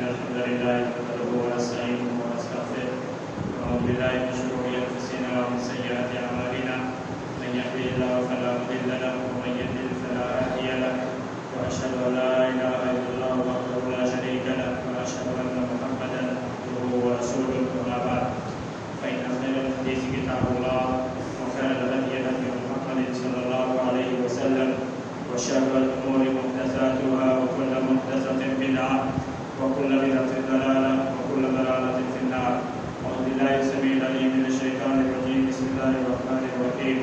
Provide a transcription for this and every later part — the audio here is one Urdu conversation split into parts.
الحمد لله نحمده ونستعينه ونستغفره ونعوذ بالله من شرور انفسنا ومن سيئات اعمالنا من يهده الله فلا مضل له ومن يضلل فلا هادي له واشهد ان لا اله الا الله وحده لا شريك له واشهد ان محمدا عبده ورسوله اما بعد فان خير الحديث كتاب الله وخير الهدي هدي محمد صلى الله عليه وسلم وشر الامور محدثاتها وكل محدثه بدعه وكل بدعة ضلالة وكل ضلالة في النار. أعوذ بالله السميع العليم من الشيطان الرجيم. بسم الله الرحمن الرحيم.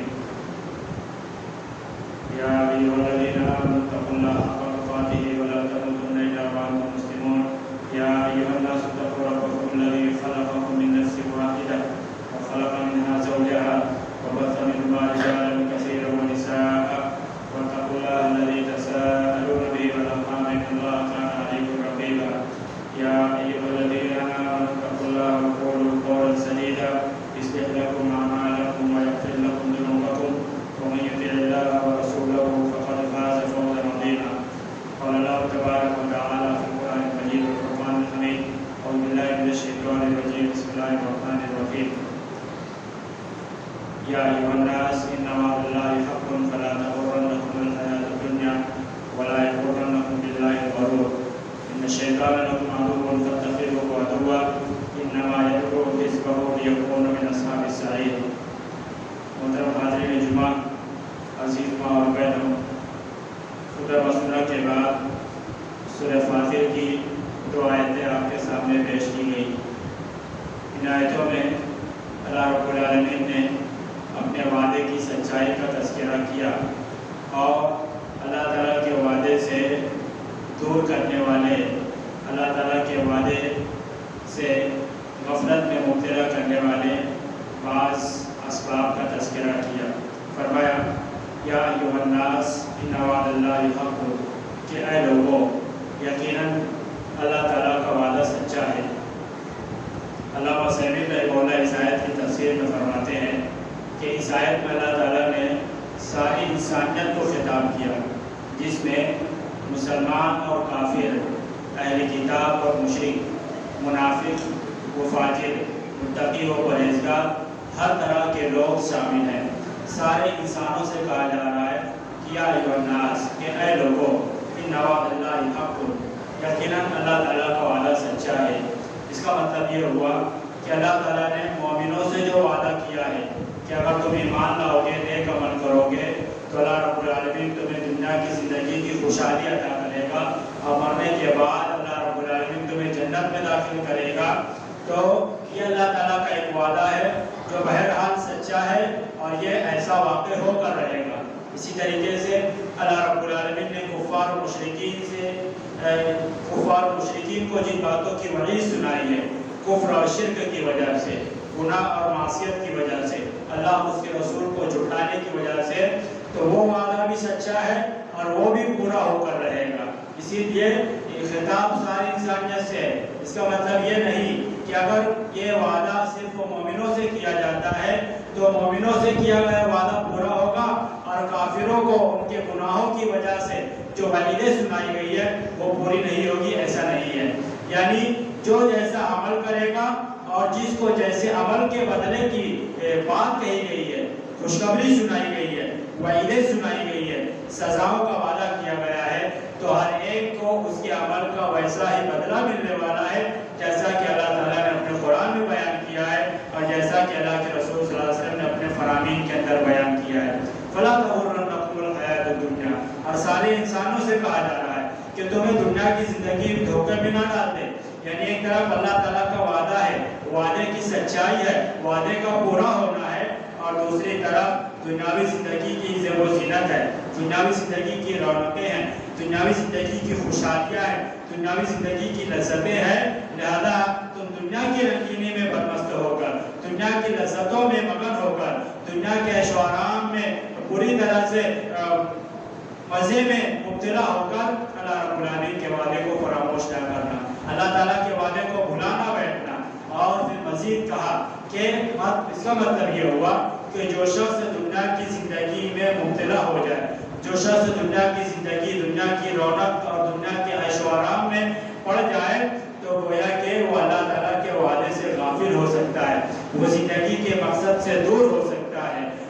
يا أيها الذين آمنوا اتقوا الله حق تقاته ولا تموتن إلا وأنتم مسلمون. يا أيها الناس اتقوا ربكم الذي خلقكم من نفس واحدة وخلق منها زوجها وبث منهما رجالا كثيرا ونساء واتقوا الله الذي تساءلون به والأرحام إن الله كان عليكم رقيبا. يا أيها الذين آمنوا اتقوا الله وقولوا قولا سديدا يصلح لكم أعمالكم ويغفر لكم ذنوبكم ومن يطع الله ورسوله فقد فاز فوزا عظيما. قال الله تبارك وتعالى في القرآن المجيد والفرقان الحميد. أعوذ بالله من الشيطان الرجيم. بسم الله الرحمن الرحيم. يا أيها الناس إن وعد الله حق فلا تغرنكم الحياة الدنيا ولا يغرنكم بالله الغرور. إن الشيطان لكم عدو فاتخذوه عدوا إنما يدعو حزبه ليكون من أصحاب السعير. محترم حاضرین جمعہ، عزیز ماں اور بہنوں، خطبہ مسورہ کے بعد سورہ فاطر کی 2 آیتیں آپ کے سامنے پیش کی گئی. ان آیتوں میں اللہ رب العالمین نے اپنے وعدے کی سچائی کا تذکرہ کیا اور اللہ تعالیٰ کے وعدے سے دور کرنے والے، اللہ تعالیٰ کے وعدے سے غفلت میں مبتلا کرنے والے بعض اسباب کا تذکرہ کیا. فرمایا یا ایھا الناس ان وعد اللہ حق، کہ اے لوگوں یقیناً اللہ تعالیٰ کا وعدہ سچا ہے. علامہ سیمی رحمہ اللہ اس آیت کی تفسیر میں فرماتے ہیں کہ اس آیت میں اللہ تعالیٰ نے ساری انسانیت کو خطاب کیا، جس میں مسلمان اور کافر، اہل کتاب اور مشرک، منافق و فاجر، متقی و پرہیزگار، ہر طرح کے لوگ شامل ہیں. سارے انسانوں سے کہا جا رہا ہے کہ یا ایھا الناس، کہ اے لوگوں ان وعد اللہ حق، یقیناً اللہ تعالیٰ کا وعدہ سچا ہے. اس کا مطلب یہ ہوا کہ اللہ تعالیٰ نے مومنوں سے جو وعدہ کیا ہے کہ اگر تم ایمان لاؤ گے، نیک عمل کرو گے تو اللہ رب العالمین تمہیں دنیا کی زندگی کی خوشحالی عطا کرے گا اور مرنے کے بعد اللہ رب العالمین تمہیں جنت میں داخل کرے گا. تو یہ اللہ تعالیٰ کا ایک وعدہ ہے جو بہرحال سچا ہے اور یہ ایسا واقع ہو کر رہے گا. اسی طریقے سے اللہ رب العالمین نے کفار و مشرکین کو جن باتوں کی وعید سنائی ہے، کفر اور شرک کی وجہ سے، گناہ اور معصیت کی وجہ سے، اللہ اس کے رسول کو جھٹلانے کی وجہ سے، تو وہ وعدہ بھی سچا ہے اور وہ بھی پورا ہو کر رہے گا. اسی لیے خطاب ساری انسانیت سے ہے. اس کا مطلب یہ نہیں کہ اگر یہ وعدہ صرف مومنوں سے کیا جاتا ہے تو مومنوں سے کیا گیا وعدہ پورا ہوگا اور کافروں کو ان کے گناہوں کی وجہ سے جو وعیدیں سنائی گئی ہے وہ پوری نہیں ہوگی. ایسا نہیں ہے. یعنی جو جیسا عمل کرے گا اور جس کو جیسے عمل کے بدلے کی بات کہی گئی ہے، خوشخبری سنائی گئی ہے، وعیدیں سنائی گئی ہے، سزاؤں کا وعدہ کیا گیا ہے، تو ہر ایک کو اس کے عمل کا ویسا ہی بدلہ ملنے والا ہے جیسا کہ اللہ تعالیٰ نے اپنے قرآن میں بیان کیا ہے اور جیسا کہ اللہ کے رسول صلی اللہ علیہ وسلم نے اپنے فرامین کے اندر بیان کیا ہے. فلا تغرنکم الحیاۃ الدنیا، اور سارے انسانوں سے کہا جا رہا ہے کہ تمہیں دنیا کی زندگی دھوکے میں نہ ڈال دے. یعنی ایک طرف اللہ تعالیٰ کا وعدہ ہے، وعدے کی سچائی ہے، وعدے کا پورا ہونا ہے، اور دوسری طرف دنیاوی زندگی کی زیب و زینت ہے، دنیاوی زندگی کی رونقیں ہیں، دنیاوی زندگی کی خوشحالیاں ہیں، دنیاوی زندگی کی لذتیں ہیں. لہذا تم دنیا کی رنگینی میں بدمست ہو کر، دنیا کی لذتوں میں مگن ہو کر، دنیا کے عیش و آرام میں پوری طرح سے مزے میں مبتلا ہو کر اللہ رب العالمین کے وعدے کو فراموش نہ کرنا، اللہ تعالیٰ کے وعدے کو بھلا نہ بیٹھنا. اور پھر مزید کہا کہ اس کا مطلب یہ ہوا کہ جو شخص دنیا کی زندگی میں مبتلا ہو جائے، جو شخص دنیا کی زندگی، دنیا کی رونق اور دنیا کے عیش و آرام میں پڑ جائے تو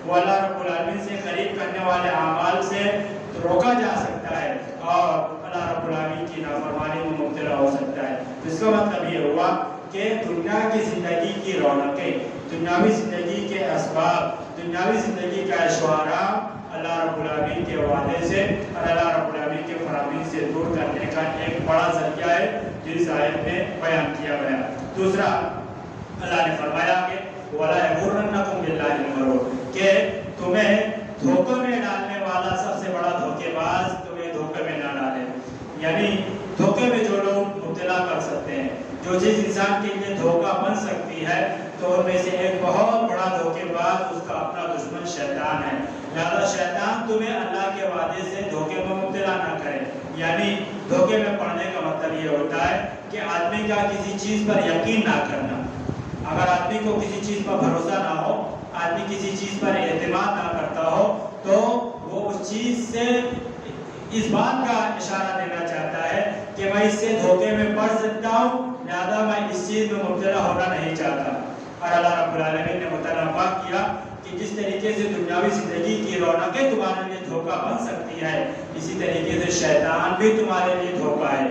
وہ اللہ رب العالمین سے قریب کرنے والے اعمال سے روکا جا سکتا ہے اور اللہ رب العالمین کی نافرمانی میں مبتلا ہو سکتا ہے۔ اس کا مطلب یہ ہوا کہ دنیا کی زندگی کی رونقیں، دنیاوی زندگی کے اسباب، دنیاوی زندگی کا ایشوارہ اللہ رب العالمین کے وعدے سے اور اللہ رب العالمین کے فراہمی سے دور کرنے کا ایک بڑا ذریعہ ہے جو اس آیت میں بیان کیا گیا۔ دوسرا اللہ نے فرمایا کہ وَلَا يَغُرَّنَّكُمْ بِاللَّهِ الْغَرُورُ، کہ تمہیں دھوکے میں ڈالنے والا سب سے بڑا دھوکے باز تمہیں دھوکے میں نہ ڈالے، یعنی دھوکے میں جو لوگ مبتلا کر سکتے ہیں، جو چیز انسان کے لیے دھوکہ بن سکتی ہے، تو ان میں سے ایک بہت بڑا دھوکے باز اس کا اپنا دشمن شیطان ہے۔ لہذا شیطان تمہیں اللہ کے وعدے سے دھوکے میں مبتلا نہ کرے، یعنی دھوکے میں پڑنے کا مطلب یہ ہوتا ہے کہ آدمی کا کسی چیز پر یقین نہ کرنا۔ اگر آدمی کو کسی چیز پر بھروسہ نہ ہو، آدمی کسی چیز پر اعتماد نہ کرتا ہو، تو وہ اس چیز سے اس بات کا اشارہ دینا چاہتا ہے کہ میں اس سے دھوکے میں پڑ سکتا ہوں، لہذا میں اس چیز میں مبتلا ہونا نہیں چاہتا۔ اور اللہ رب العالمین نے متنبہ کیا کہ جس طریقے سے دنیاوی زندگی کی رونقیں تمہارے لیے دھوکہ بن سکتی ہے، اسی طریقے سے شیطان بھی تمہارے لیے دھوکہ ہے۔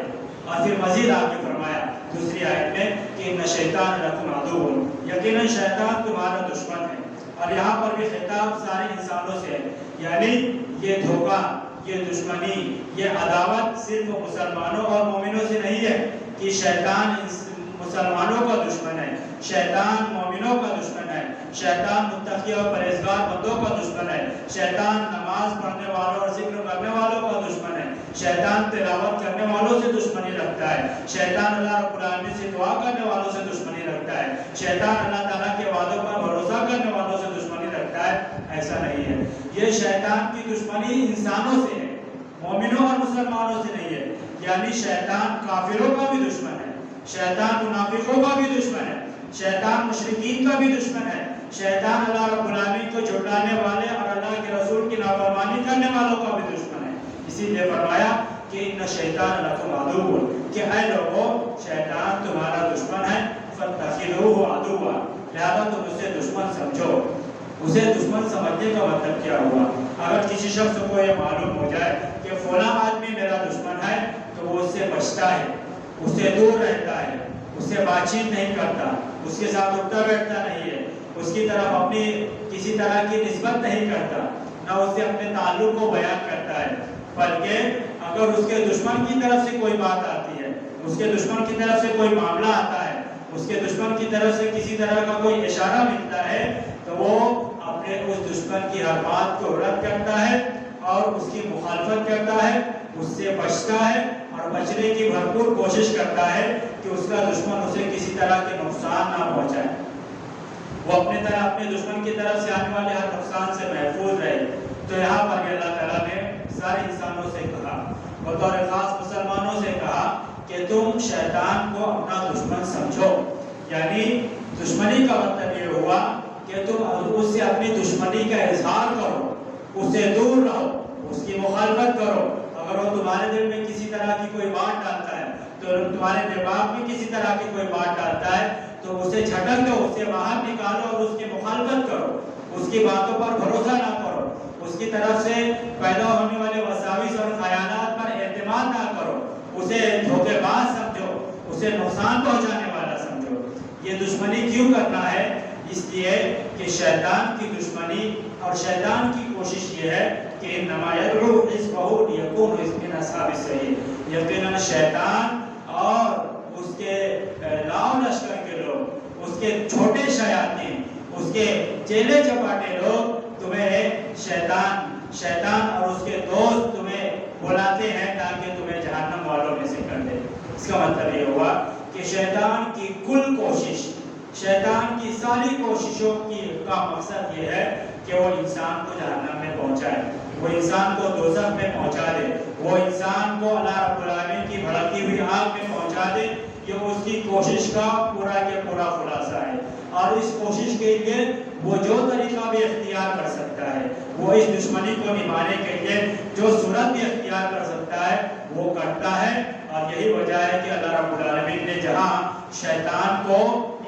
اور پھر مزید آگے فرمایا دوسری آیت میں کہ ان شیطان لکم عدو، یقیناً شیطان تمہارا دشمن ہے۔ اور یہاں پر بھی خطاب سارے انسانوں سے ہے، یعنی یہ دھوکہ، یہ دشمنی، یہ عداوت صرف مسلمانوں اور مومنوں سے نہیں ہے کہ شیطان مسلمانوں کا دشمن ہے، شیطان مومنوں کا دشمن ہے، شیطان متقی اور پرہیزگار بندوں کا دشمن ہے، شیطان نماز پڑھنے والوں اور ذکر کرنے والوں کا دشمن ہے، شیطان تلاوت کرنے والوں سے دشمنی رکھتا ہے، شیطان اللہ رب العالمین سے دعا کرنے والوں سے دشمنی رکھتا ہے، شیطان اللہ تعالیٰ کے وعدوں پر بھروسہ کرنے والوں سے دشمنی رکھتا ہے۔ ایسا نہیں ہے، یہ شیطان کی دشمنی انسانوں سے ہے، مومنوں اور مسلمانوں سے نہیں ہے، یعنی شیطان کافروں کا بھی دشمن ہے، شیطان منافقوں کا بھی دشمن ہے، شیطان مشرکین کا بھی دشمن ہے، شیطان اللہ رب العالمین کو جھٹلانے والے اور اللہ کے رسول کی نافرمانی کرنے والوں کا بھی دشمن ہے۔ اسی لیے فرمایا کہ ان شیطان لکم عدو، کہ اے لوگوں شیطان تمہارا دشمن ہے، فاتخذوہ عدوا، لہذا تم اسے دشمن سمجھو۔ اسے دشمن سمجھنے کا مطلب کیا ہوا؟ اگر کسی شخص کو یہ معلوم ہو جائے کہ فلاں آدمی میرا دشمن ہے، تو وہ اس سے بچتا ہے، اس سے دور رہتا ہے، اس سے بات چیت نہیں کرتا، اس کے ساتھ اٹھتا بیٹھتا نہیں ہے، اس کی طرف اپنی کسی طرح کی نسبت نہیں کرتا، نہ اس سے اپنے تعلق کو بیان کرتا ہے، بلکہ اگر اس کے دشمن کی طرف سے کوئی بات آتی ہے، اس کے دشمن کی طرف سے کوئی معاملہ آتا ہے، اس کے دشمن کی طرف سے کسی طرح کا کوئی اشارہ ملتا ہے، تو وہ اپنے اس دشمن کی ہر بات کو رد کرتا ہے اور اس کی مخالفت کرتا ہے، اس سے بچتا ہے اور بچنے کی بھرپور کوشش کرتا ہے کہ اس کا دشمن اسے کسی طرح کے نقصان نہ پہنچائے، وہ اپنے دشمن کی طرف سے آنے والے ہر نقصان سے محفوظ رہے۔ تو یہاں پر اللہ تعالیٰ نے سارے انسانوں سے کہا، بطور خاص مسلمانوں سے کہا کہ تم شیطان کو اپنا دشمن سمجھو، یعنی دشمنی کا مطلب یہ ہوا کہ تم اس سے اپنی دشمنی کا اظہار کرو، اس سے دور رہو، اس کی مخالفت کرو۔ اگر وہ تمہارے دل میں کسی طرح کی کوئی بات ڈالتا ہے، تو تمہارے دماغ میں کسی طرح کی کوئی بات ڈالتا ہے، تو اسے جھٹک دو، اسے باہر نکالو اور اس کی مخالفت کرو، اس کی باتوں پر بھروسہ نہ کرو، اس کی طرف سے پیدا ہونے والے وساوس اور خیالات پر اعتماد نہ کرو، اسے دھوکے باز سمجھو، اسے نقصان پہنچانے والا سمجھو۔ یہ دشمنی کیوں کرنا ہے؟ اس لیے کہ شیطان کی دشمنی اور شیطان کی کوشش یہ ہے کہ انما یدعو حزبہ لیکونوا من اصحاب السعیر، یقیناً شیطان اور اس کے لاؤ لشکر کے لوگ، اس کے چھوٹے شیاطین، اس کے چیلے چپاٹے لوگ تمہیں شیطان اور اس کے دوست تمہیں بلاتے ہیں تاکہ تمہیں جہنم والوں میں سے کر دے۔ اس کا مطلب یہ ہوا کہ شیطان کی کل کوشش، شیطان کی ساری کوششوں کا مقصد یہ ہے کہ وہ انسان کو جہنم میں پہنچائے، وہ انسان کو دوزخ میں پہنچا دے، وہ انسان کو اللہ رب العالمین کی بھڑکتی ہوئی آگ میں پہنچا دے۔ یہ اس کی کوشش کا پورا کے پورا خلاصہ ہے، اور اس کوشش کے لیے وہ جو طریقہ بھی اختیار کر سکتا ہے، وہ اس دشمنی کو نبھانے کے لیے جو صورت بھی اختیار کر سکتا ہے وہ کرتا ہے۔ اور یہی وجہ ہے کہ اللہ رب العالمین نے جہاں شیطان کو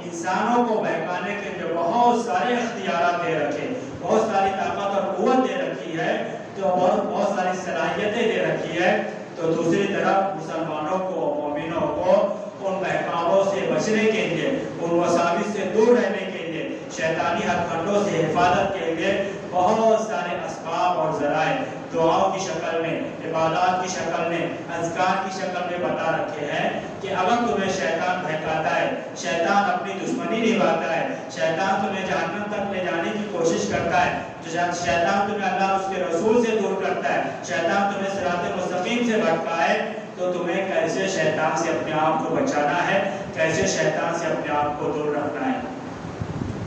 انسانوں کو بہکانے کے لیے بہت سارے اختیارات دے رکھے، بہت ساری طاقت اور قوت دے رکھی ہے، تو بہت ساری صلاحیتیں دے رکھی ہے، تو دوسری طرف مسلمانوں کو، مومنوں کو ان بہکاووں سے بچنے کے لیے، ان وساوس سے دور رہنے کے لیے، شیطانی ہتھ کنڈوں سے حفاظت کے لیے بہت سارے اسباب اور ذرائع دعاؤں کی شکل میں، عبادات کی شکل میں، اذکار کی شکل میں بتا رکھے ہیں کہ اگر تمہیں شیطان بہکاتا ہے، شیطان اپنی دشمنی نبھاتا ہے، شیطان تمہیں جہنم تک لے جانے کی کوشش کرتا ہے، شیطان تمہیں اللہ اور اس کے رسول سے دور کرتا ہے، شیطان تمہیں صراط مستقیم سے بھٹکا ہے، تو تمہیں کیسے شیطان سے اپنے آپ کو بچانا ہے، کیسے شیطان سے اپنے آپ کو دور رکھنا ہے۔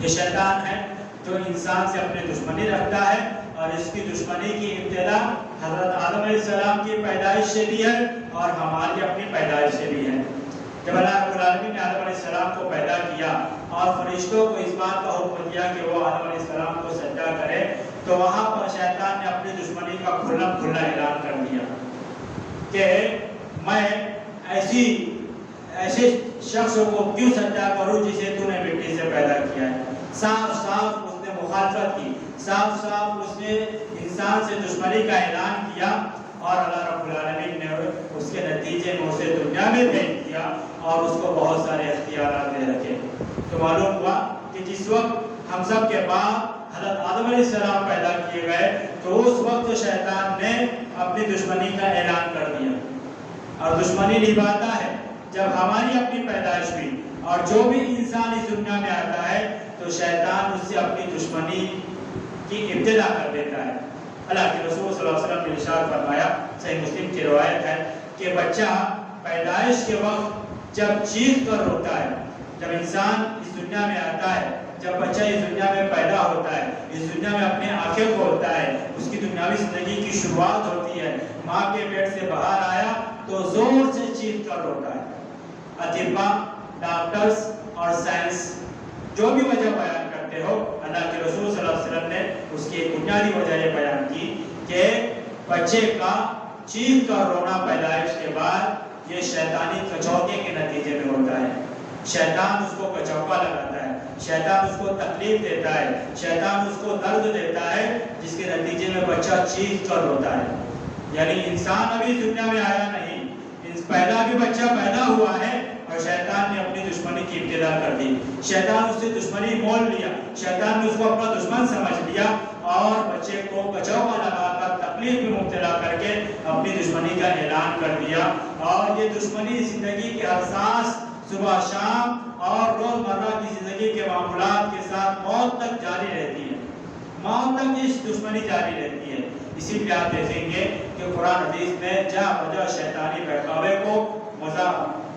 یہ شیطان ہے جو انسان سے اپنی دشمنی رکھتا ہے، اور اس کی دشمنی کی ابتدا حضرت آدم علیہ السلام کی پیدائش سے بھی ہے اور ہماری اپنی پیدائش سے بھی ہے۔ جب اللہ رب العالمین نے آدم علیہ السلام کو پیدا کیا اور فرشتوں کو اس بات کا حکم دیا کہ وہ آدم علیہ السلام کو سجدہ کرے، تو وہاں پر شیطان نے اپنی دشمنی کا کھلا کھلا اعلان کر دیا کہ میں ایسے شخص کو کیوں سجدہ کروں جسے تو نے مٹی سے پیدا کیا ہے۔ صاف صاف اس نے مخالفت کی، صاف صاف اس نے انسان سے دشمنی کا اعلان کیا، اور اللہ رب العالمین نے اس کے نتیجے میں اسے دنیا میں بھیج دیا اور اس کو بہت سارے اختیارات دے رکھے۔ تو معلوم ہوا کہ جس وقت ہم سب کے بعد حضرت آدم علیہ السلام پیدا کیے گئے، تو اس وقت شیطان نے اپنی دشمنی کا اعلان کر دیا، اور دشمنی نبھاتا ہے جب ہماری اپنی پیدائش ہوئی، اور جو بھی انسان اس دنیا میں آتا ہے تو شیطان اس سے اپنی دشمنی کی ابتدا کر دیتا ہے۔ اللہ کے رسول صلی اللہ علیہ وسلم نے ارشاد فرمایا، صحیح مسلم کی روایت ہے کہ بچہ پیدائش کے وقت جب چیخ کر روتا ہے، جب انسان اس دنیا میں آتا ہے، جب بچہ اس دنیا میں پیدا ہوتا ہے، اس دنیا میں اپنے آنکھیں کھولتا ہے، اس کی دنیاوی زندگی کی شروعات ہوتی ہے، ماں کے پیٹ سے باہر آیا تو زور سے چیخ کر روتا ہے۔ اطباء، ڈاکٹرز اور سائنس جو بھی وجہ بیان کرتے ہو، اللہ کے رسول صلی اللہ علیہ وسلم نے اس کی ایک بنیادی وجہ یہ بیان کی کہ بچے کا چیخ کر رونا پیدائش کے بعد یہ شیطانی کچوکے کے نتیجے میں ہوتا ہے۔ شیطان اس کو کچوکا لگاتا ہے، شیطان اس کو تکلیف دیتا ہے، شیطان اس کو درد دیتا ہے، جس کے نتیجے میں بچہ چیخ کر روتا ہے۔ یعنی انسان ابھی دنیا میں آیا نہیں، پہلا بھی بچہ پیدا ہوا ہے اور شیطان نے اپنی دشمنی کی ابتدا کر دی۔ شیطان اس سے دشمنی مول لیا، شیطان نے اس کو اپنا دشمن سمجھ لیا اور بچے کو کچوکا لگا کر تکلیف میں مبتلا کر کے اپنی دشمنی کا اعلان کر دیا۔ اور یہ دشمنی زندگی کے ہر سانس، صبح شام اور روزمرہ کی زندگی کے معاملات کے ساتھ موت تک جاری رہتی ہے، موت تک اس دشمنی جاری رہتی ہے۔ اسی لیے آپ دیکھیں گے کہ قرآن حدیث میں جا بجا شیطانی بہکاوے کو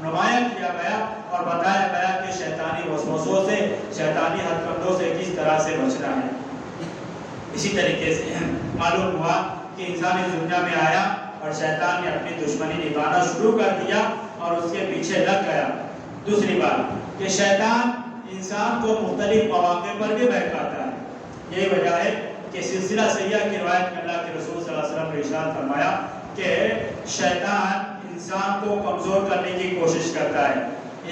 نمایاں کیا گیا اور بتایا گیا کہ شیطانی وسوسوں سے، شیطانی ہتھ کنڈوں سے کس طرح سے بچنا ہے۔ اسی طریقے سے معلوم ہوا کہ انسان اس دنیا میں آیا اور شیطان نے اپنی دشمنی نبھانا شروع کر دیا اور اس کے پیچھے لگ گیا۔ دوسری بات کہ شیطان انسان کو مختلف مواقع پر بھی بہکاتا ہے۔ یہی وجہ ہے کہ سلسلہ سیاح کی روایت میں اللہ کے رسول صلی اللہ علیہ وسلم نے ارشاد فرمایا کہ شیطان انسان کو کمزور کرنے کی کوشش کرتا ہے،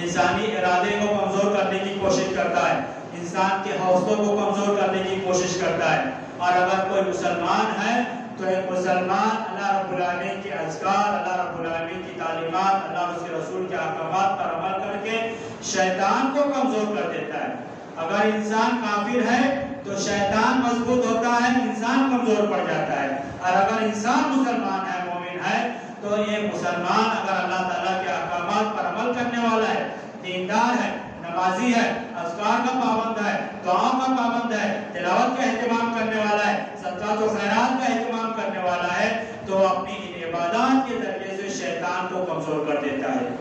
انسانی ارادے کو کمزور کرنے کی کوشش کرتا ہے، انسان کے حوصلوں کو کمزور کرنے کی کوشش کرتا ہے۔ اور اگر کوئی مسلمان ہے تو ایک مسلمان اللہ رب العالمین کے اذکار، اللہ رب العالمین کی تعلیمات، اللہ اور اس کے رسول کے احکامات پر عمل کر کے شیطان کو کمزور کر دیتا ہے۔ اگر انسان کافر ہے تو شیطان مضبوط ہوتا ہے، انسان کمزور پڑ جاتا ہے۔ اور اگر انسان مسلمان ہے، مومن ہے، تو یہ مسلمان اگر اللہ تعالیٰ کے احکامات پر عمل کرنے والا ہے، دیندار ہے، نمازی ہے، اذکار کا پابند ہے، دعاؤں کا پابند ہے، تلاوت کا اہتمام کرنے والا ہے، صدقات و خیرات کا اہتمام کرنے والا ہے، تو اپنی ان عبادات کے ذریعے سے شیطان کو کمزور کر دیتا ہے۔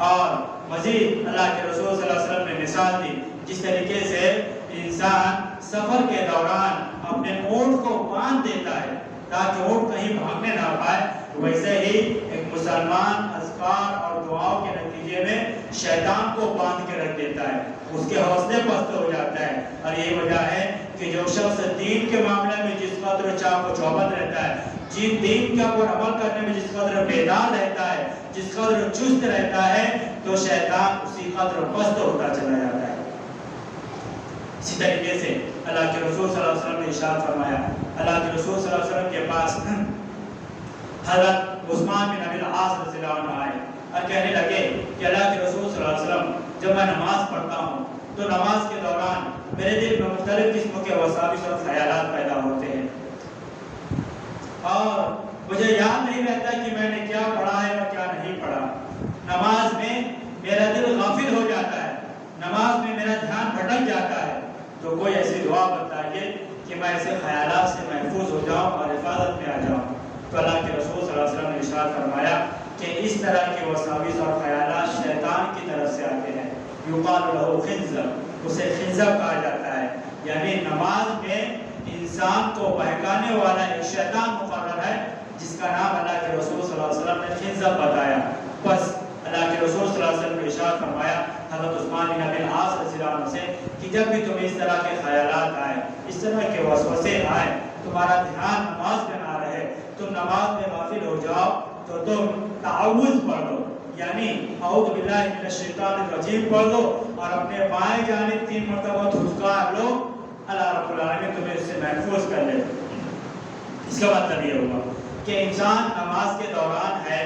اور مزید اللہ کے رسول صلی اللہ علیہ وسلم نے مثال دی، جس طریقے سے انسان سفر کے دوران اپنے اونٹ کو باندھ دیتا ہے تاکہ اونٹ کہیں بھاگنے نہ پائے، ویسے ہی ایک مسلمان اذکار اور دعاؤں کے نتیجے میں شیطان کو باندھ کے رکھ دیتا ہے، اس کے حوصلے پست ہو جاتا ہے۔ اور یہی وجہ ہے کہ جو شخص دین کے معاملے میں جس قدر چاق و چوبند رہتا ہے، جن دین کے اوپر عمل کرنے میں جس قدر بیدار رہتا ہے، جس قدر چست رہتا ہے، تو شیطان اسی قدر پست ہوتا چلا جاتا ہے۔ اسی طریقے سے اللہ کے رسول صلی اللہ علیہ وسلم نے ارشاد فرمایا، اللہ کے رسول صلی اللہ علیہ وسلم کے پاس حضرت عثمان بن ابی العاص رضی اللہ عنہ آئے اور کہنے لگے کہ اللہ کے رسول صلی اللہ علیہ وسلم جب میں نماز پڑھتا ہوں تو نماز کے دوران میرے دل میں مختلف قسم کے وساوس اور خیالات پیدا ہوتے ہیں اور مجھے یاد نہیں رہتا کہ میں نے کیا پڑھا ہے اور کیا نہیں پڑھا۔ نماز میں میرا دل غافل ہو جاتا ہے، نماز میں میرا دھیان بھٹک جاتا ہے، تو کوئی ایسی دعا بتائیے کہ میں ایسے خیالات سے محفوظ ہو جاؤں اور حفاظت میں آ جاؤں۔ تو اللہ کے رسول صلی اللہ علیہ وسلم نے ارشاد فرمایا کہ اس طرح کے وساوس اور خیالات شیطان کی طرف سے آتے ہیں، یقال لہ خنزب، اسے خنزب کہا جاتا ہے، یعنی نماز میں انسان کو بہکانے والا ایک شیطان مقرر ہے جس کا نام اللہ کے رسول صلی اللہ علیہ وسلم نے خنزب بتایا۔ بس اللہ کے رسول صلی اللہ علیہ وسلم نے ارشاد فرمایا حضرت عثمان بن ابی العاص رضی اللہ عنہ سے کہ جب بھی تمہیں اس طرح کے خیالات آئے، اس طرح کے وسوسے آئے، تمہارا دھیان نماز میں نہ رہے، تم نماز میں غافل ہو جاؤ، تو تم تعوذ پڑھ لو، یعنی اعوذ باللہ من الشیطان الرجیم پڑھ لو اور اپنے بائیں جانب 3 مرتبہ دھتکار لو، اللہ رب العالمین تمہیں اس سے محفوظ کر لے۔ اس کا مطلب یہ ہوا کہ انسان نماز کے دوران ہے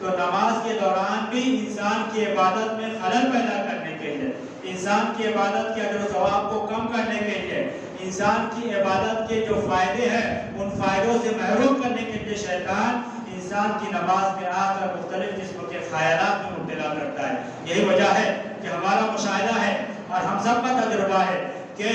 تو نماز کے دوران بھی انسان کی عبادت میں خلل پیدا کرنے کے لیے، انسان کی عبادت کے اجر و ثواب کو کم کرنے کے لیے، انسان کی عبادت کے جو فائدے ہیں ان فائدوں سے محروم کرنے کے لیے شیطان انسان کی نماز میں آ کر مختلف قسم کے خیالات میں مبتلا کرتا ہے۔ یہی وجہ ہے کہ ہمارا مشاہدہ ہے اور ہم سب کا تجربہ ہے کہ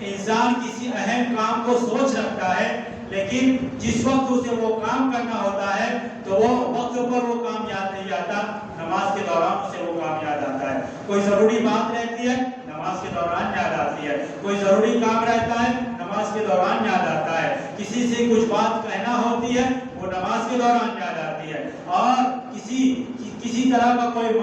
انسان کسی اہم کام کو سوچ رکھتا ہے، لیکن جس وقت اسے وہ کام کرنا ہوتا ہے تو وہ وقت پر وہ کام یاد نہیں آتا، نماز کے دوران اسے وہ کام یاد آتا ہے۔ کوئی ضروری بات رہتی ہے نماز کے دوران یاد آتی ہے، کوئی ضروری کام رہتا ہے نماز کے دوران یاد آتا ہے، کسی سے کچھ بات کہنا ہوتی ہے وہ نماز کے دوران یاد آتی ہے، اور کسی طرح کا کوئی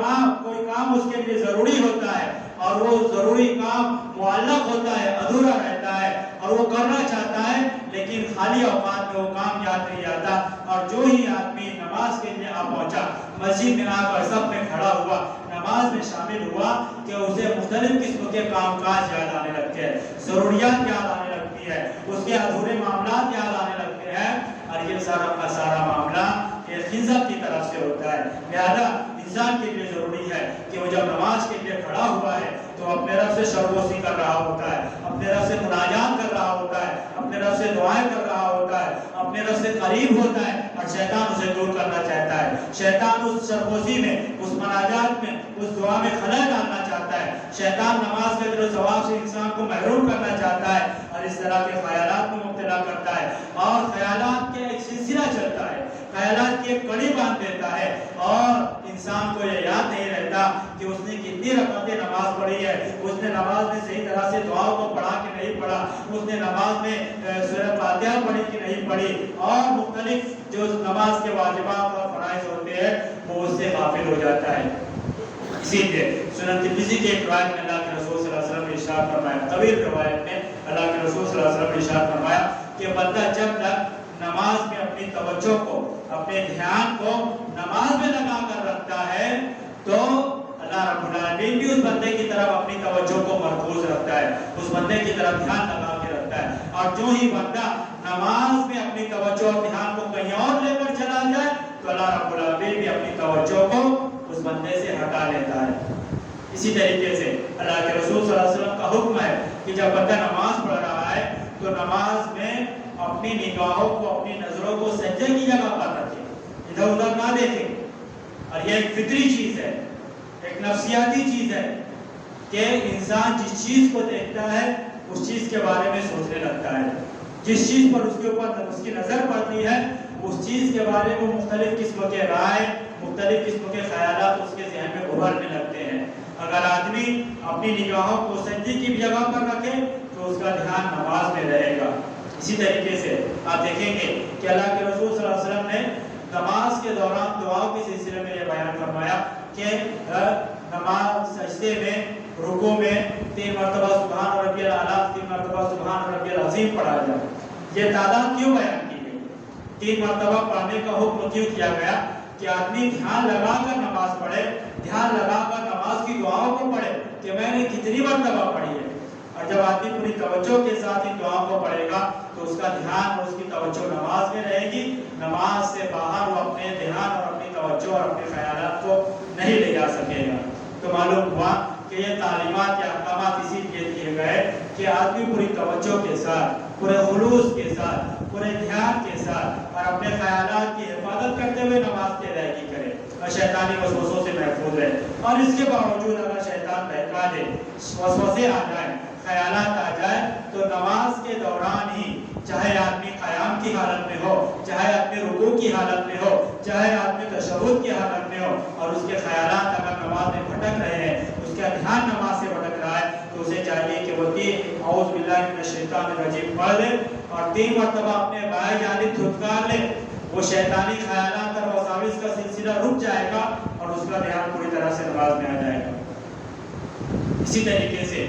کام اس کے لیے ضروری ہوتا ہے اور وہ ضروری کام معلق ہوتا ہے، ادھورا رہتا ہے اور وہ کرنا چاہتا ہے لیکن خالی اوقات میں وہ کام یاد نہیں آتا، اور جو ہی آدمی نماز کے لیے آ پہنچا، مسجد میں آ کر سب میں کھڑا ہوا، نماز میں شامل ہوا کہ اسے مختلف قسم کے کام کاج یاد آنے لگتے ہیں، ضروریات یاد آنے لگتی ہے، اس کے ادھورے معاملات یاد آنے لگتے ہیں، اور یہ سارا کا سارا معاملہ یہ خنزب کی طرف سے ہوتا ہے۔ لہذا انسان کے لیے ضروری ہے کہ وہ جب نماز کے لیے کھڑا ہوا ہے تو اپنے رب سے شربوسی کر رہا ہوتا ہے، اپنے رب سے مناجات کر رہا ہوتا ہے، اپنے رب سے دعائیں کر رہا ہوتا ہے، اپنے رب سے قریب ہوتا ہے، اور شیطان اسے دور کرنا چاہتا ہے، شیطان اس شربوسی میں، اس مناجات میں، اس دعا میں خلل ڈالنا چاہتا ہے، شیطان نماز کے اجر و ثواب سے انسان کو محروم کرنا چاہتا ہے اور اس طرح کے خیالات میں مبتلا کرتا ہے، اور خیالات کے ایک سلسلہ چلتا ہے، خیالات کی ایک کڑی باندھ دیتا ہے، اور انسان کو یہ یاد نہیں رہتا کہ اس نے کتنی رکعتیں نماز پڑھی ہے، اس نے نماز میں صحیح طرح سے دعاؤں کو پڑھا کہ نہیں پڑھا، اس نے نماز میں سورہ فاتحہ پڑھی کہ نہیں پڑھی، اور مختلف جو نماز کے واجبات اور فرائض ہوتے ہیں وہ اس سے غافل ہو جاتا ہے۔ اسی لیے سنن ترمذی کے ایک روایت میں اللہ کے رسول صلی اللہ علیہ وسلم نے ارشاد فرمایا، طویل روایت میں اللہ کے رسول صلی اللہ علیہ وسلم نے ارشاد فرمایا کہ بندہ جب تک نماز میں اپنی توجہ کو، اپنے دھیان کو نماز میں لگا کر رکھتا ہے تو اللہ رب العالمین بھی اس بندے کی طرف اپنی توجہ کو مرکوز رکھتا ہے، اس بندے کی طرف دھیان لگا کے رکھتا ہے، اور جو ہی بندہ نماز میں اپنی توجہ اور دھیان کو کہیں اور لے کر چلا جائے تو اللہ رب العالمین بھی اپنی توجہ کو اس بندے سے ہٹا لیتا ہے۔ اسی طریقے سے اللہ کے رسول صلی اللہ علیہ وسلم کا حکم ہے کہ جب بندہ نماز پڑھ رہا ہے تو نماز میں اپنی نگاہوں کو، اپنی نظروں کو سجدے کی جگہ پر رکھے، ادھر ادھر نہ دیکھے، اور یہ ایک فطری چیز ہے، ایک نفسیاتی چیز ہے کہ انسان جس چیز کو دیکھتا ہے اس چیز کے بارے میں سوچنے لگتا ہے، جس چیز پر اس کے اوپر اس کی نظر پڑتی ہے اس چیز کے بارے میں مختلف قسم کے رائے، مختلف قسم کے خیالات اس کے ذہن میں ابھرنے لگتے ہیں۔ اگر آدمی اپنی نگاہوں کو سجدے کی جگہ پر رکھے تو اس کا دھیان نماز میں رہے گا۔ اسی طریقے سے آپ دیکھیں گے کہ اللہ کے رسول صلی اللہ علیہ وسلم نے نماز کے دوران دعاؤں کے سلسلے میں یہ بیان فرمایا کہ نماز سجدے میں، رکوع میں 3 مرتبہ سبحان ربی الاعلیٰ، 3 مرتبہ سبحان ربی العظیم پڑھا جائے۔ یہ تعداد کیوں بیان کی گئی؟ 3 مرتبہ پڑھنے کا حکم کیوں کیا گیا؟ کہ آدمی دھیان لگا کر نماز پڑھے، دھیان لگا کر نماز کی دعاؤں کو پڑھے کہ میں نے کتنی مرتبہ پڑھی ہے، اور اور جب آدمی پوری توجہ کے ساتھ ان دعاؤں کو پڑھے گا تو اس کا دھیان اور اس کی توجہ نماز میں رہے گی. نماز سے باہر وہ اپنے دھیان اور اپنی توجہ اور اپنے خیالات کو نہیں لے جا سکے گا. تو معلوم ہوا کہ یہ تعلیمات یا احکامات اسی لیے دیے گئے کہ آدمی پوری توجہ کے ساتھ، پورے خلوص کے ساتھ، پورے دھیان کے ساتھ اور اپنے خیالات کی حفاظت کرتے ہوئے نماز کی ادائیگی کرے اور شیطانی وسوسوں سے محفوظ رہے. اور اس کے باوجود اگر شیطان بہکا دے، وسوسے آ جائیں، خیالات آ جائیں، تو نماز کے دوران ہی، چاہے آدمی قیام کی حالت میں ہو، چاہے آدمی رکوع کی حالت میں ہو، چاہے آدمی تشہد کی حالت میں ہو، اور اس کے خیالات اگر نماز میں بھٹک رہے ہیں، اس کا دھیان نماز سے بھٹک رہا ہے، تو اسے چاہیے کہ وہ 3 اعوذ باللہ من الشیطان الرجیم پڑھ لے اور 3 مرتبہ اپنے بائیں جانب دھتکار لے. وہ شیطانی خیالات اور وساوس کا سلسلہ رک جائے گا اور اس کا دھیان پوری طرح سے نماز میں آ جائے گا. اسی طریقے سے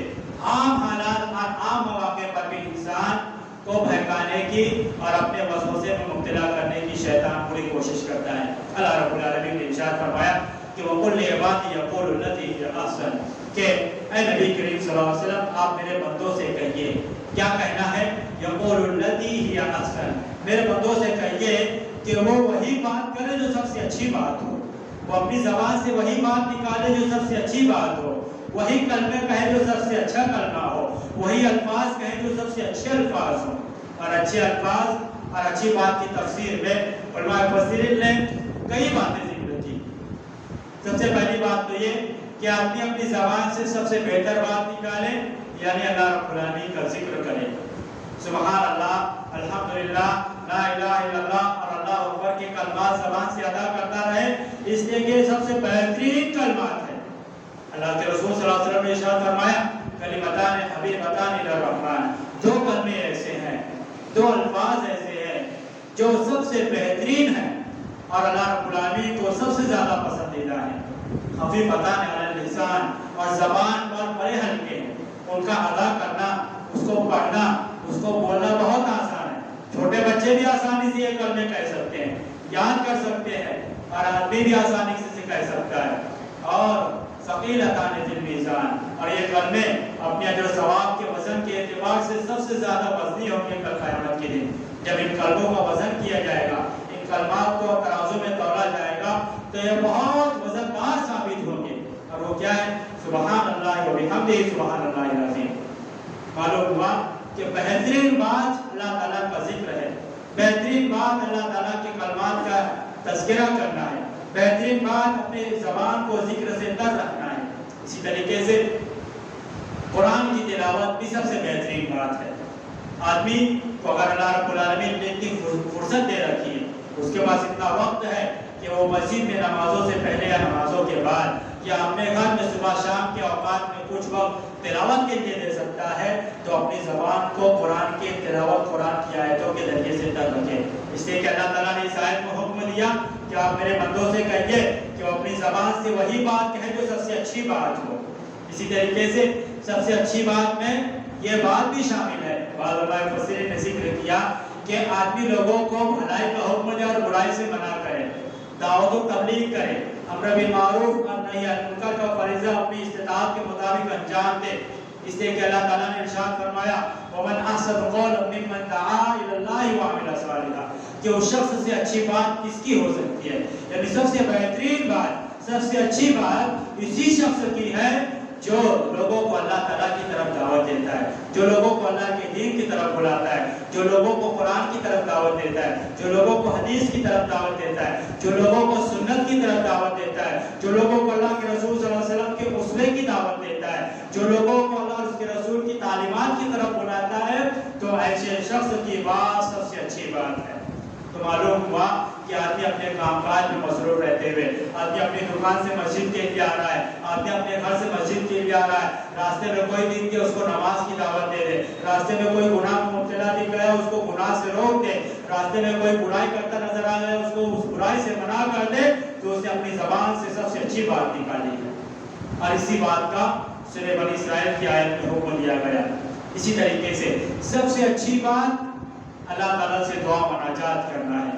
عام حالات اور عام مواقع پر بھی انسان کو بہکانے کی اور اپنے وسوسے میں مبتلا کرنے کی شیطان پوری کوشش کرتا ہے. اللہ رب العالمین نے ارشاد فرمایا کہ وَقُلْ لِعِبَادِي يَقُولُوا الَّتِي هِيَ أَحْسَنُ، کہ اے نبی کریم صلی اللہ علیہ وسلم آپ میرے بندوں سے کہیے. کیا کہنا ہے؟ يَقُولُوا الَّتِي هِيَ أَحْسَنُ، میرے بندوں سے کہیے کہ وہ وہی بات کرے جو سب سے اچھی بات ہو. وہ اپنی زبان سے وہی بات نکالے جو سب سے اچھی بات ہو، وہی کلمے کہے جو سب سے اچھا کلمہ ہو، وہی الفاظ کہے جو سب سے اچھے الفاظ ہوں. اور اچھے الفاظ اور اچھی بات کی تفسیر میں علماء مفسرین نے کئی باتیں ذکر کی. سب سے پہلی بات تو یہ کہ آدمی اپنی زبان سے سب سے بہتر بات نکالے، یعنی اللہ رب العالمین کا ذکر کرے. سبحان اللہ، الحمدللہ، لا الہ الا اللہ اور اللہ اکبر کے کلمات زبان سے ادا کرتا رہے، اس لیے کہ سب سے بہترین کلمات ہیں. اللہ کے رسول صلی اللہ علیہ وسلم نے ارشاد فرمایا کلمتان حبیبتان الی الرحمن، 2 کلمے ایسے ہیں، 2 الفاظ ایسے ہیں جو سب سے بہترین ہیں اور اللہ رب العالمین کو سب سے زیادہ پسندیدہ ہیں. خفیفتان علی اللسان، اور زبان پر بڑے ہلکے ہیں. ان کا ادا کرنا، اس کو پڑھنا، اس کو بولنا بہت آسان ہے. چھوٹے بچے بھی آسانی سے یہ کلمے کہہ سکتے ہیں، یاد کر سکتے ہیں، اور آدمی بھی آسانی سے کہہ سکتا ہے. اور ثقیلتان فی المیزان، اور یہ کلمے اپنے اجر و ثواب کے وزن کے اعتبار سے سب سے زیادہ وزنی ہوں گے کل قیامت کے دن. جب ان کلموں کا وزن کیا جائے گا، ان کلمات کو ترازو میں تولا جائے گا، تو یہ بہت وزندار ثابت ہوں گے. اور وہ کیا ہے؟ سبحان اللہ و بحمدہ سبحان اللہ العظیم. معلوم ہوا کہ بہترین بات اللہ تعالیٰ کا ذکر ہے، بہترین بات اللہ تعالیٰ کے کلمات کا تذکرہ کرنا ہے، بہترین بات اپنے زبان کو ذکر سے تر رکھنا ہے. اسی طریقے سے قرآن کی تلاوت بھی سب سے بہترین بات ہے. آدمی کو اگر اللہ رب العالمین نے اتنی فرصت دے رکھی ہے، اس کے پاس اتنا وقت ہے کہ وہ مسجد میں نمازوں سے پہلے یا نمازوں کے بعد یا اپنے گھر میں صبح شام کے اوقات میں کچھ وقت تلاوت کے لیے دے سکتا ہے، تو اپنی زبان کو قرآن کی تلاوت، قرآن کی آیتوں کے ذریعے سے تر رکھے. اس لیے کہ اللہ تعالیٰ نے اس آیت میں حکم دیا کہ آپ میرے بندوں سے کہیے کہ وہ اپنی زبان سے وہی بات کہیں جو سب سے اچھی بات ہو. اسی طریقے سے سب سے اچھی بات میں یہ بات بھی شامل ہے. بعض علماء مفسرین نے ذکر کیا کہ آدمی لوگوں کو بھلائی کا حکم دے اور برائی سے منع کرے، دعوت و تبلیغ کرے، امر بالمعروف اور نہی عن المنکر کا فریضہ اپنی استطاعت کے مطابق انجام دے. اس لیے کہ اللہ تعالیٰ نے ارشاد فرمایا وَمَنْ أَحْسَنُ قَوْلًا مِّمَّنْ دَعَا إِلَى اللَّهِ وَعَمِلَ صَالِحًا، کہ اس شخص سے اچھی بات کس کی ہو سکتی ہے؟ یعنی سب سے بہترین بات، سب سے اچھی بات اسی شخص کی ہے جو لوگوں کو اللہ تعالیٰ کی طرف دعوت دیتا ہے، جو لوگوں کو اللہ کے دین کی طرف بلاتا ہے، جو لوگوں کو قرآن کی طرف دعوت دیتا ہے، جو لوگوں کو حدیث کی طرف دعوت دیتا ہے، جو لوگوں کو سنت کی طرف دعوت دیتا ہے، جو لوگوں کو اللہ کے رسول صلی اللہ علیہ وسلم کے اسوے کی دعوت دیتا ہے، جو لوگوں کو اللہ اور اس کے رسول کی تعلیمات کی طرف بلاتا ہے، تو ایسے شخص کی بات سب سے اچھی بات ہے. تو معلوم ہوا کہ آدمی اپنے کام کاج میں مصروف رہتے ہوئے، آدمی اپنی دکان سے مسجد کے لیے آ رہا ہے، آدمی اپنے گھر سے مسجد کے لیے آ رہا ہے، راستے میں کوئی دن کے اس کو نماز کی دعوت دے دے، راستے میں کوئی گناہ میں مبتلا دکھ گیا اس کو گناہ سے روک دے، راستے میں کوئی برائی کرتا نظر آ گیا اس کو اس برائی سے منع کر دے، تو اسے اپنی زبان سے سب سے اچھی بات نکالی ہے. اور اسی بات کا سورہ بنی اسرائیل کی آیت میں حکم دیا گیا. اسی طریقے سے سب سے اچھی بات اللہ تعالیٰ سے دعا مناجات کرنا ہے.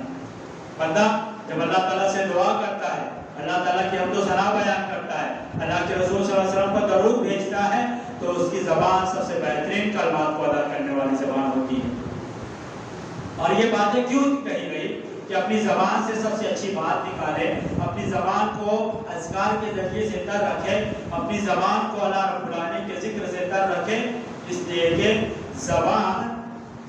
بندہ جب اللہ تعالیٰ سے دعا کرتا ہے، اللہ تعالیٰ کی حمد و ثنا بیان کرتا ہے، اللہ کے رسول صلی اللہ علیہ وسلم پر درود درود بھیجتا ہے تو اس کی زبان سب سے بہترین کلمات کو ادا کرنے والی زبان ہوتی ہے۔ اور یہ باتیں کیوں کہی گئی کہ اپنی زبان سے سب سے اچھی بات نکالے، اپنی زبان کو اذکار کے ذریعے سے تر رکھے، اپنی زبان کو اللہ رب العالمین کے ذکر سے تر رکھے، اس لیے کہ زبان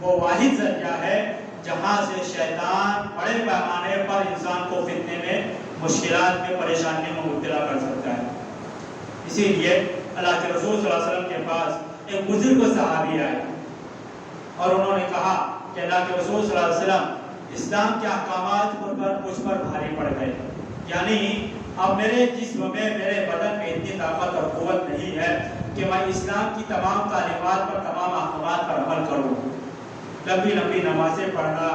وہ واحد ذریعہ ہے جہاں سے شیطان بڑے پیمانے پر انسان کو فتنے میں، مشکلات میں، پریشانی میں مبتلا کر سکتا ہے۔ اسی لیے اللہ کے رسول صلی اللہ علیہ وسلم کے پاس ایک بزرگ صحابی آئے اور انہوں نے کہا کہ اللہ کے رسول صلی اللہ علیہ وسلم اسلام کے احکامات مجھ پر بھاری پڑ گئے، یعنی اب میرے جسم میں، میرے بدن میں اتنی طاقت اور قوت نہیں ہے کہ میں اسلام کی تمام تعلیمات پر، تمام احکامات پر عمل کروں۔ لمبی لمبی نمازیں پڑھنا،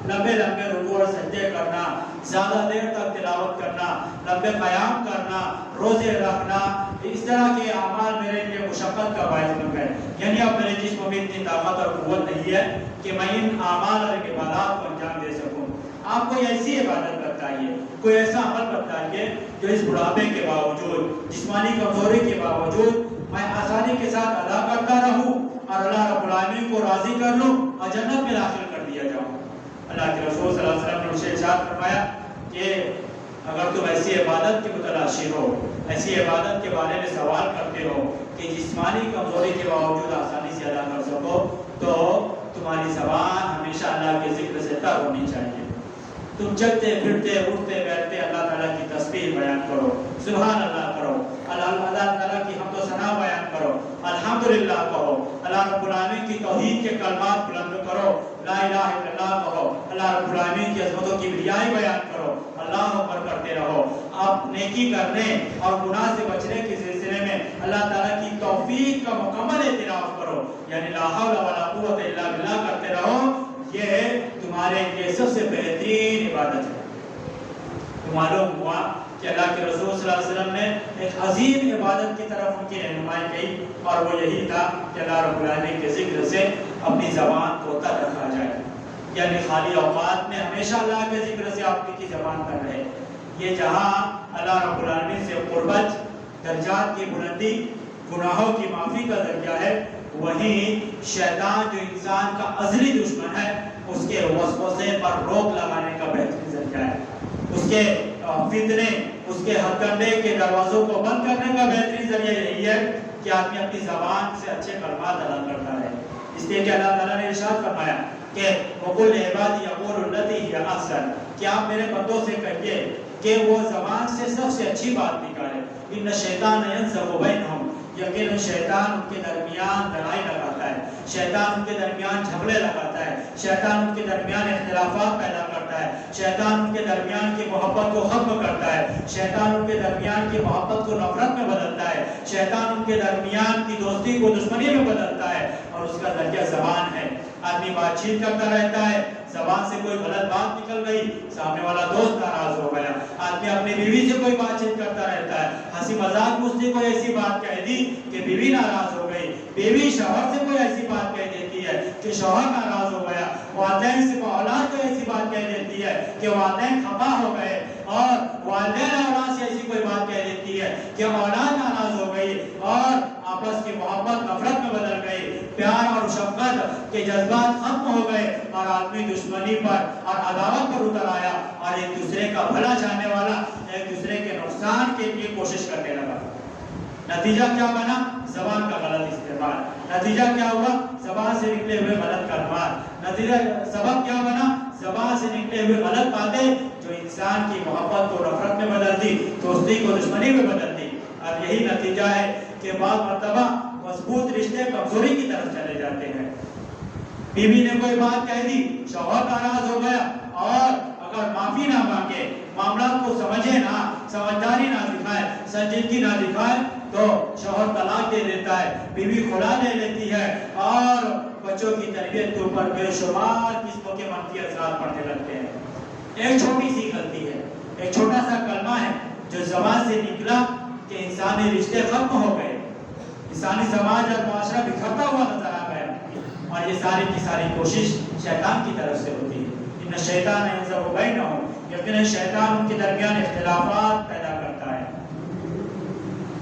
لمبے لمبے رکوع اور سجدے کرنا، زیادہ دیر تک تلاوت کرنا، لمبے قیام کرنا، روزے رکھنا، اس طرح کے اعمال میرے لیے مشقت کا باعث بن گئے، یعنی اب میرے جسم میں اتنی طاقت اور قوت نہیں ہے کہ میں ان اعمال اور عبادات کو انجام دے سکوں۔ آپ کوئی ایسی عبادت بتائیے، کوئی ایسا عمل بتائیے جو اس بڑھاپے کے باوجود، جسمانی کمزوری کے باوجود میں آسانی کے ساتھ ادا کرتا رہوں اور اللہ رب العالمین کو راضی کر لوں اور جنت میں داخل کر دیا جاؤں۔ اللہ کے رسول صلی اللہ علیہ وسلم نے اسے ارشاد فرمایا کہ اگر تم ایسی عبادت کی متلاشی ہو، ایسی عبادت کے بارے میں سوال کرتے ہو کہ جسمانی کمزوری کے باوجود آسانی سے ادا کر سکو، تو تمہاری زبان ہمیشہ اللہ کے ذکر سے تر ہونی چاہیے۔ تم چلتے پھرتے اٹھتے بیٹھتے اللہ تعالیٰ کی تسبیح بیان کرو، سبحان اللہ کرو، اللہ تعالیٰ کی حمد و ثنا بیان کرو، الحمدللہ کہو، اللہ رب العالمین کی توحید کے کلمات بلند کرو، لا الہ الا اللہ کہو، اللہ رب العالمین کی عظمتوں کی بڑائی بیان کرو، اللہ اکبر کرتے رہو۔ آپ نیکی کرنے اور گناہ سے بچنے کے سلسلے میں اللہ تعالیٰ کی توفیق کا مکمل اعتراف کرو، یعنی لا حول ولا قوت الا باللہ کرتے رہو۔ یہ تمہارے لیے سب سے بہترین عبادت ہے۔ تو معلوم ہوا کہ اللہ کے رسول صلی اللہ علیہ وسلم نے ایک عظیم عبادت کی طرف ان کی رہنمائی کی، اور وہ یہی تھا کہ اللہ رب العالمین کے ذکر سے اپنی زبان کو تر رکھا جائے، یعنی خالی اوقات میں ہمیشہ اللہ کے ذکر سے آپ کی زبان تر رہے۔ یہ جہاں اللہ رب العالمین سے قربت، درجات کی بلندی، گناہوں کی معافی کا ذریعہ ہے، وہیں شیطان جو انسان کا ازلی دشمن ہے، اس کے وسوسے پر روک لگانے کا بہترین ذریعہ ہے، اس کے فتنے، اس کے ہتھکنڈے کے دروازوں کو بند کرنے کا بہترین ذریعہ یہی ہے کہ آدمی اپنی زبان سے اچھے کلمات ادا کرتا رہے۔ اس لیے کہ اللہ تعالیٰ نے ارشاد فرمایا کہ وَقُلْ لِعِبَادِي يَقُولُوا الَّتِي هِيَ أَحْسَنُ، کہ آپ میرے بندوں سے کہیے کہ وہ زبان سے سب سے اچھی بات نکالے۔ إِنَّ الشَّيْطَانَ يَنزَغُ بَيْنَهُمْ، یقیناً شیطان ان کے درمیان لڑائی لگاتا ہے، شیطان ان کے درمیان جھگڑے لگاتا ہے، شیطان ان کے درمیان اختلافات پیدا کرتا ہے، شیطان ان کے درمیان کی محبت کو ختم کرتا ہے، شیطان ان کے درمیان کی محبت کو نفرت میں بدلتا ہے، شیطان ان کے درمیان کی دوستی کو دشمنی میں بدلتا ہے، اور اس کا ذریعہ زبان ہے۔ آدمی بات چیت کرتا رہتا ہے، زبان سے کوئی غلط بات نکل گئی، سامنے والا دوست ناراض ہو گیا۔ آدمی اپنی بیوی سے کوئی بات چیت کرتا رہتا ہے، ہنسی مذاق میں اس نے کوئی ایسی بات کہہ دی کہ بیوی ناراض ہو گئی، بیوی شوہر سے کوئی ایسی بات کہہ دیتی ہے کہ شوہر ناراض ہو گیا، والدین سے اولاد کو ایسی بات کہہ دیتی ہے کہ والدین خفا ہو گئے، اور والدین اولاد سے ایسی کوئی بات کہہ دیتی ہے کہ اولاد ناراض ہو گئی، اور آپس کی محبت نفرت میں بدل گئی، پیار اور شفقت کے جذبات ختم ہو گئے، اور آدمی دشمنی پر اور عداوت پر اتر آیا، اور ایک دوسرے کا بھلا چاہنے والا ایک دوسرے کے نقصان کے لیے کوشش کرنے لگا۔ نتیجہ کیا بنا؟ زبان کا غلط استعمال۔ نتیجہ کیا ہوا؟ زبان سے نکلے ہوئے غلط کلمات۔ نتیجہ سبب کیا بنا؟ زبان سے نکلے ہوئے غلط باتیں جو انسان کی محبت کو نفرت میں بدل دی، دوستی کو دشمنی میں بدل دی۔ اب یہی نتیجہ ہے کہ بعض مرتبہ مضبوط رشتے کمزوری کی طرف چلے جاتے ہیں۔ بیوی نے کوئی بات کہہ دی، شوہر ناراض ہو گیا، اور اگر معافی نہ مانگے، معاملات کو سمجھے نہ، سمجھداری نہ دکھائے، سنجیدگی نہ دکھائے، تو شوہر طلاق دے دیتا ہے، بیوی خلا لے لیتی ہے، اور بچوں کی تربیت کے اوپر بے شمار قسموں کے منفی اثرات پڑنے لگتے ہیں۔ ایک چھوٹی سی غلطی ہے، ایک چھوٹا سا کلمہ ہے جو زبان سے نکلا کہ انسانی رشتے ختم ہو گئے، انسانی سماج اور معاشرہ بکھرتا ہوا نظر آ گیا، اور یہ ساری کی ساری کوشش شیطان کی طرف سے ہوتی ہے۔ ان الشیطان ينزغ بینہم، یقیناً شیطان ان کے درمیان اختلافات پیدا کرتا ہے۔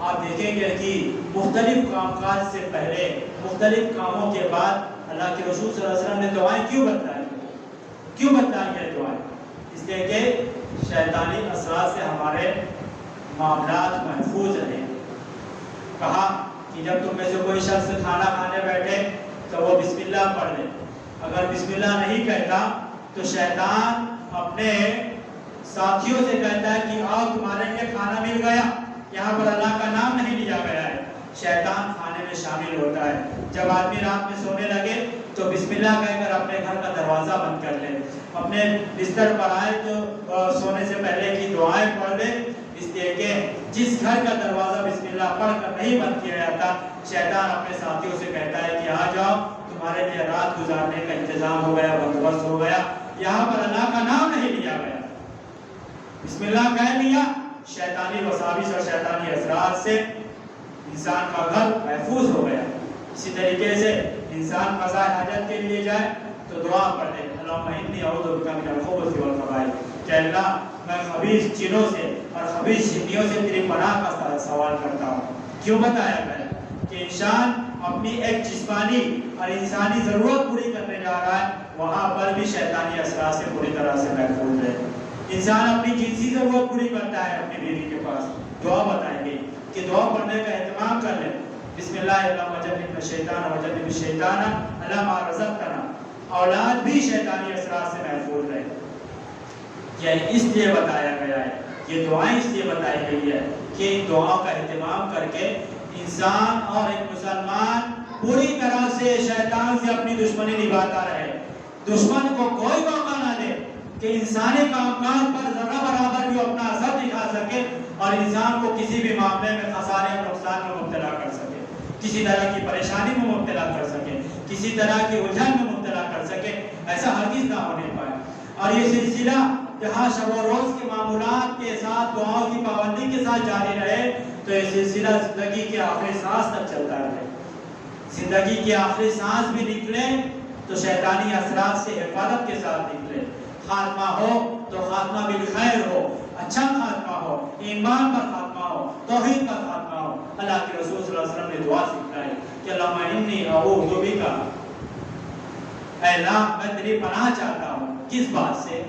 آپ دیکھیں گے کہ مختلف کام کاج سے پہلے، مختلف کاموں کے بعد اللہ کے رسول صلی اللہ علیہ وسلم نے دعائیں کیوں بتائیں؟ کیوں بتائیں یہ دعائیں؟ اس لیے کہ شیطانی اثرات سے ہمارے معاملات محفوظ رہیں۔ کہا کہ جب تم میں سے کوئی شخص کھانا کھانے بیٹھے تو وہ بسم اللہ پڑھ لے۔ اگر بسم اللہ نہیں کہتا تو شیطان اپنے ساتھیوں سے کہتا ہے کہ آؤ تمہارے لیے کھانا مل گیا، یہاں پر اللہ کا نام نہیں لیا گیا ہے۔ شیطان کھانے میں شامل ہوتا ہے۔ جب آدمی رات میں سونے لگے تو بسم اللہ کہہ کر اپنے گھر کا دروازہ بند کر لے، اپنے بستر پر آئے تو سونے سے پہلے کی دعائیں پڑھ لے، اس لیے کہ جس گھر کا دروازہ بسم اللہ پڑھ کر نہیں بند کیا جاتا، شیطان اپنے ساتھیوں سے کہتا ہے کہ آ جاؤ تمہارے لیے رات گزارنے کا انتظام ہو گیا، بندوبست ہو گیا، یہاں پر اللہ کا نام نہیں لیا گیا۔ بسم اللہ کہہ لیا، شیطانی وساوس اور شیطانی اثرات سے انسان کا گھر محفوظ ہو گیا۔ اسی طریقے سے انسان قضاء حاجت کے لیے جائے تو دعا پڑھے، اللہم انی اعوذ بک من الخبث والخبائث، کہ اللہ میں خبیث چیزوں سے اور خبیث جنیوں سے تیری پناہ کا سوال کرتا ہوں۔ کیوں بتایا گیا کہ انسان اپنی ایک جسمانی اور انسانی ضرورت پوری کرنے جا رہا ہے، وہاں پر بھی شیطانی اثرات سے پوری طرح سے محفوظ ہے۔ انسان اپنی جنسی ضرورت پوری کرتا ہے اپنی بیوی کے پاس، دعا بتائیں گے کہ دعا پڑھنے کا اہتمام کر لیں۔ بسم اللہ اللہم جنبنا الشیطان وجنب الشیطان علی ما رزقتنا، اولاد بھی شیطانی اثرات سے محفوظ رہے۔ یہ اس لیے بتایا گیا ہے، یہ دعائیں اس لیے بتائی گئی ہے کہ ان دعاؤں کا اہتمام کر کے انسان اور ایک مسلمان پوری طرح سے شیطان سے اپنی دشمنی نبھاتا رہے، دشمن کو کوئی موقع نہ دے کہ انسانی کام کاج پر ذرہ برابر بھی اپنا اثر دکھا سکے اور انسان کو کسی بھی معاملے میں خسارے اور نقصان میں مبتلا کر سکے، کسی طرح کی پریشانی میں مبتلا کر سکے، کسی طرح کی الجھن میں مبتلا کر سکے، ایسا ہرگز نہ ہونے پائے۔ اور یہ سلسلہ جہاں شب و روز کے معمولات کے ساتھ دعاؤں کی پابندی کے ساتھ جاری رہے تو یہ سلسلہ زندگی کے آخری سانس تک چلتا رہے۔ زندگی کی آخری سانس بھی نکلے تو شیطانی اثرات سے حفاظت کے ساتھ نکلے، خاتمہ ہو تو خاتمہ بالخیر ہو، اچھا خاتمہ ہو، ایمان پر خاتمہ ہو، توحید پر خاتمہ ہو۔ اللہ کے رسول صلی اللہ علیہ وسلم نے دعا سکھلائی کہ اللہم انی اعوذ بک، اے اللہ میں تیری پناہ چاہتا ہوں، کس بات سے؟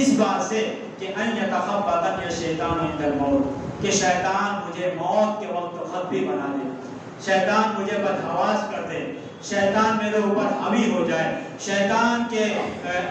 اس بات سے کہ ان یتخبطنی الشیطان عند الموت، کہ شیطان مجھے موت کے وقت خطبی بنا دے، شیطان مجھے بدحواس کر دے، شیطان میرے اوپر حاوی ہو جائے، شیطان کے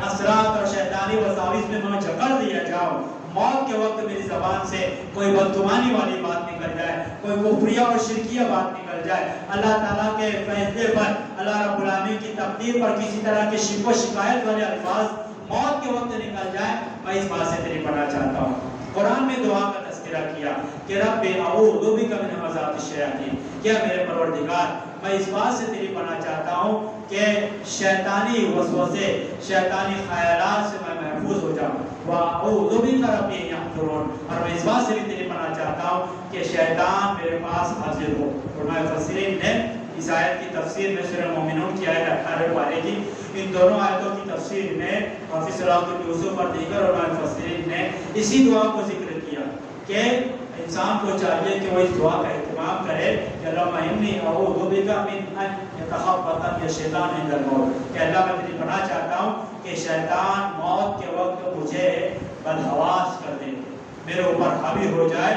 اثرات اور شیطانی وساوس میں میں جکڑ دیا جاؤں، موت کے وقت میری زبان سے کوئی بدگمانی والی بات نکل جائے، کوئی کفریہ اور شرکیہ بات نکل جائے، اللہ تعالیٰ کے فیصلے پر، اللہ رب العالمین کی تقدیر پر کسی طرح کے شک و شکایت والے الفاظ موت کے وقت نکل جائے، میں اس بات سے تیری پناہ چاہتا ہوں۔ قرآن میں دعا کا تذکرہ کیا کہ رب اعوذ بک من همزات الشیاطین، کیا میرے پروردگار میں اس بات سے تیری پناہ چاہتا ہوں کہ شیطانی وسوسے، شیطانی خیالات سے میں محفوظ ہو جاؤں، واعوذ بک رب ان یحضرون، اور میں اس بات سے بھی تیری پناہ چاہتا ہوں کہ شیطان میرے پاس حاضر ہو۔ علماء مفسرین نے اس آیت کی تفسیر میں سورہ مومنون کی آیت 18 پارے کی، ان دونوں آیتوں کی تفسیر میں حافظ صلاح الدین یوسف اور دیگر علماء مفسرین نے اسی دعا کو ذکر کیا کہ انسان کو چاہیے کہ وہ اس دعا کا اہتمام کرے کہ اللہم انی اعوذ بک من ان یتخبطنی الشیطان عند الموت، کہ اللہ میں تیری پناہ چاہتا ہوں کہ شیطان موت کے وقت مجھے بدحواس کر دے، میرے اوپر حاوی ہو جائے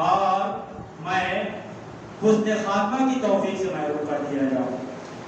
اور میں حسن خاتمہ کی توفیق سے محروم کر دیا جاؤں۔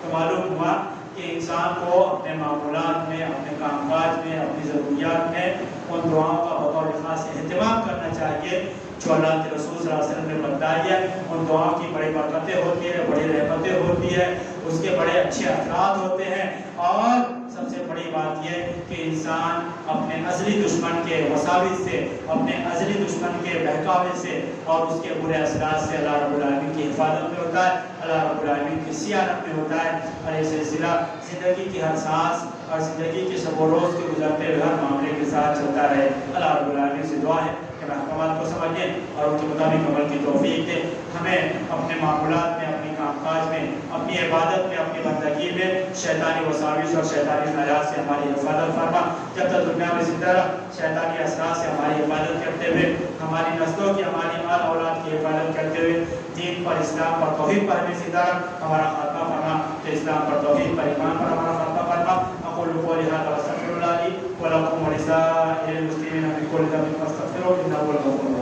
تو معلوم ہوا کہ انسان کو اپنے معمولات میں، اپنے کام کاج میں، اپنی ضروریات میں ان دعاؤں کا بطور خاص اہتمام کرنا چاہیے جو اللہ کے رسول صلی اللہ علیہ وسلم نے بتائی ہے۔ ان دعاؤں کی بڑی برکتیں ہوتی ہیں، بڑی رحمتیں ہوتی ہیں، اس کے بڑے اچھے اثرات ہوتے ہیں، اور سب سے بڑی بات یہ کہ انسان اپنے ازلی دشمن کے وساوس سے، اپنے ازلی دشمن کے بہکاوے سے اور اس کے برے اثرات سے اللہ رب العالمین کی حفاظت میں ہوتا ہے، اللہ رب العالمین کی سیانت میں ہوتا ہے۔ اور یہ سلسلہ زندگی کی ہر سانس اور زندگی کے شب و روز کے گزرتے ہوئے ہر معاملے کے ساتھ چلتا رہے۔ اللہ رب العالمین سے دعا ہے کہ اپنے احکامات کو سمجھیں اور ان کے مطابق عمل کی توفیق دے. ہمیں اپنے معاملات میں، اپنی کام کاج میں، اپنی عبادت میں، اپنی بندگی میں شیطانی وساوس اور شیطانی خیالات سے ہماری حفاظت فرما. جب تک دنیا میں زندہ رہ شیطانی اثرات سے ہماری حفاظت کرتے ہوئے، ہماری نسلوں کی، ہماری مال اولاد کی حفاظت کرتے ہوئے دین پر، اسلام پر، توحید پر ہمیں زندہ رکھ. ہمارا خاتمہ فرما کہ اسلام پر، توحید پر، ایمان پر ہمارا خاتمہ فرما. اقول قولی ھذا واستغفر اللہ لی ولکم ولسائر المسلمین من کل ذنب فاستغفروہ انہ هو الغفور الرحیم.